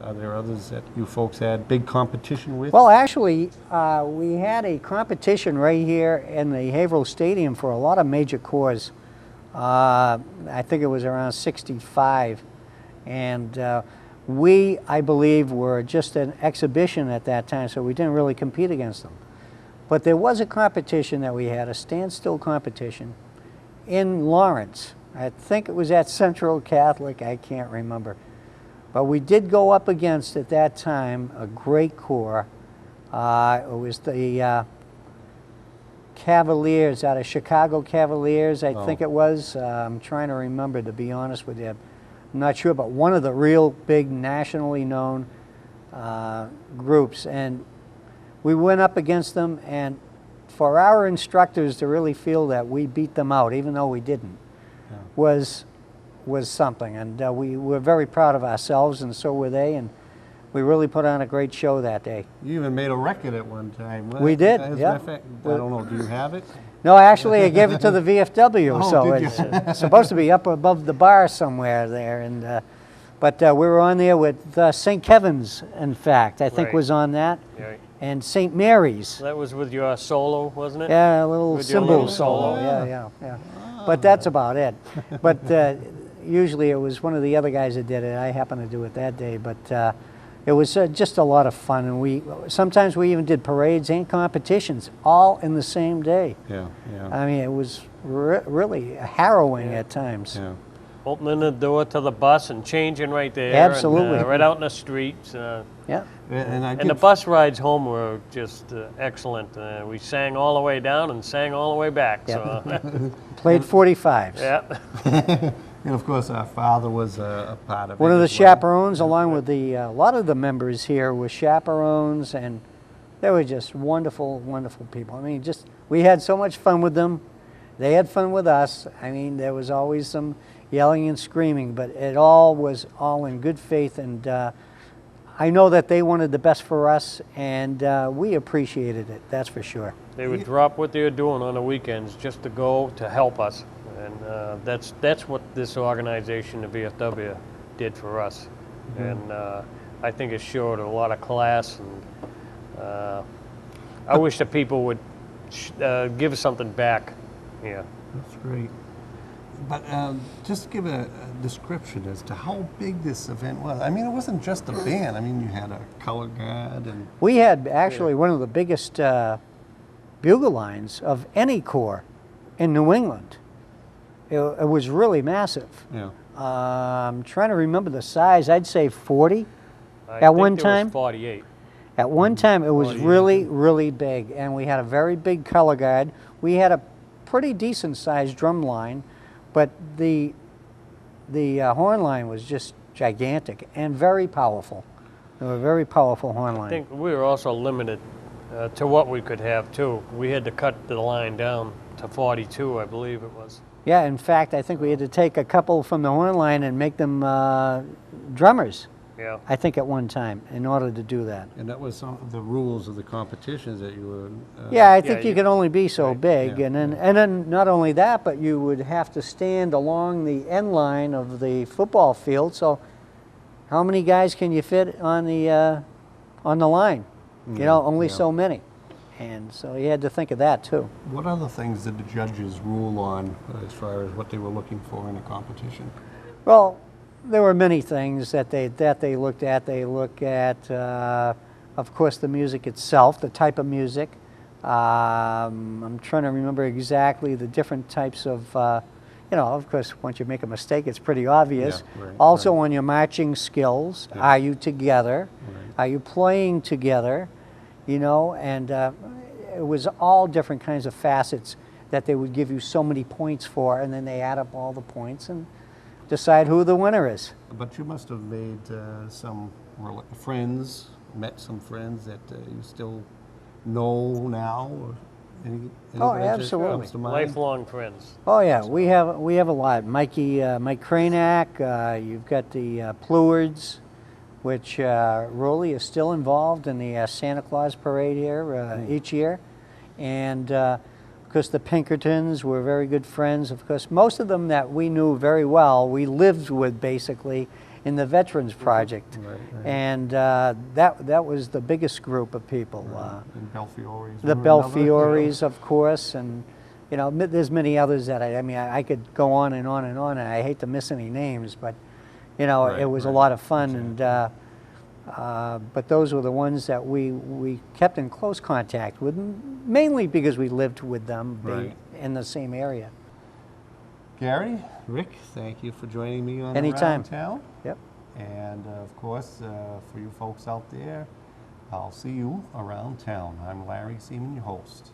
Are there others that you folks had big competition with? Well, actually, we had a competition right here in the Haverhill Stadium for a lot of major corps. I think it was around 65. And we, I believe, were just an exhibition at that time, so we didn't really compete against them. But there was a competition that we had, a standstill competition, in Lawrence. I think it was at Central Catholic, I can't remember. But we did go up against, at that time, a great corps. It was the Cavaliers, out of Chicago Cavaliers, I think it was. I'm trying to remember, to be honest with you. I'm not sure, but one of the real big nationally known groups. And we went up against them, and for our instructors to really feel that we beat them out, even though we didn't, was something. And we were very proud of ourselves, and so were they. And we really put on a great show that day. You even made a record at one time. We did, yeah. I don't know, do you have it? No, actually, I gave it to the VFW, Oh, so did it's supposed to be up above the bar somewhere there. And but we were on there with St. Kevin's, in fact, I think was on that, and St. Mary's. That was with your solo, wasn't it? Yeah, a little With your cymbal little solo. solo. Yeah. But that's about it. But usually it was one of the other guys that did it. I happened to do it that day, but it was just a lot of fun. And sometimes we even did parades and competitions all in the same day. Yeah. I mean, it was really harrowing at times. Yeah. Opening the door to the bus and changing right there. Absolutely. And, right out in the streets. Yeah. And the bus rides home were just excellent. We sang all the way down and sang all the way back. Yep. So. Played 45s. Yeah. And of course, our father was a part of it. One of the as well. chaperones, along with a lot of the members here, were chaperones, and they were just wonderful, wonderful people. I mean, we had so much fun with them. They had fun with us. I mean, there was always some yelling and screaming, but it all was all in good faith, and I know that they wanted the best for us, and we appreciated it, that's for sure. They would drop what they were doing on the weekends just to go to help us. And that's what this organization, the VFW, did for us. And I think it showed a lot of class. And I wish that people would give something back. Yeah. That's great. But just give a description as to how big this event was. I mean, it wasn't just a band. I mean, you had a color guard. And we had actually one of the biggest bugle lines of any corps in New England. It was really massive. Yeah. I'm trying to remember the size. I'd say 40 at one time. Was 48. At one time, it was really, really big, and we had a very big color guard. We had a pretty decent-sized drum line, but the horn line was just gigantic and very powerful. They were a very powerful horn line. I think we were also limited to what we could have too. We had to cut the line down to 42, I believe it was. Yeah, in fact, I think we had to take a couple from the horn line and make them drummers. Yeah. I think at one time, in order to do that. that was some of the rules of the competitions that you were... yeah, I think you could only be so big. Yeah. And then not only that, but you would have to stand along the end line of the football field. So how many guys can you fit on the line? You know, only so many. And so you had to think of that too. What other things did the judges rule on as far as what they were looking for in a competition? Well, there were many things that they looked at. They look at, of course, the music itself, the type of music. I'm trying to remember exactly the different types of, you know, of course, once you make a mistake, it's pretty obvious. Yeah, right, also on your marching skills. Yeah. Are you together? Right. Are you playing together? You know, and it was all different kinds of facets that they would give you so many points for, and then they add up all the points and decide who the winner is. But you must have made some friends, met some friends that you still know now, or oh, absolutely. Lifelong friends. Oh yeah, we have a lot. Mike Cranack, you've got the Plewards, which Rolly is still involved in the Santa Claus parade here each year. And course, the Pinkertons were very good friends. Of course, most of them that we knew very well, we lived with basically in the Veterans Project. Right. And that was the biggest group of people. And Belfiore's. The were another, Belfiore's, of course, and there's many others that I could go on and on and on, and I hate to miss any names, but Right, it was a right. lot of fun, and but those were the ones that we kept in close contact with, mainly because we lived with them Right. in the same area. Gary, Rick, thank you for joining me on Anytime. Around Town. Yep. And of course, for you folks out there, I'll see you around town. I'm Larry Seaman, your host.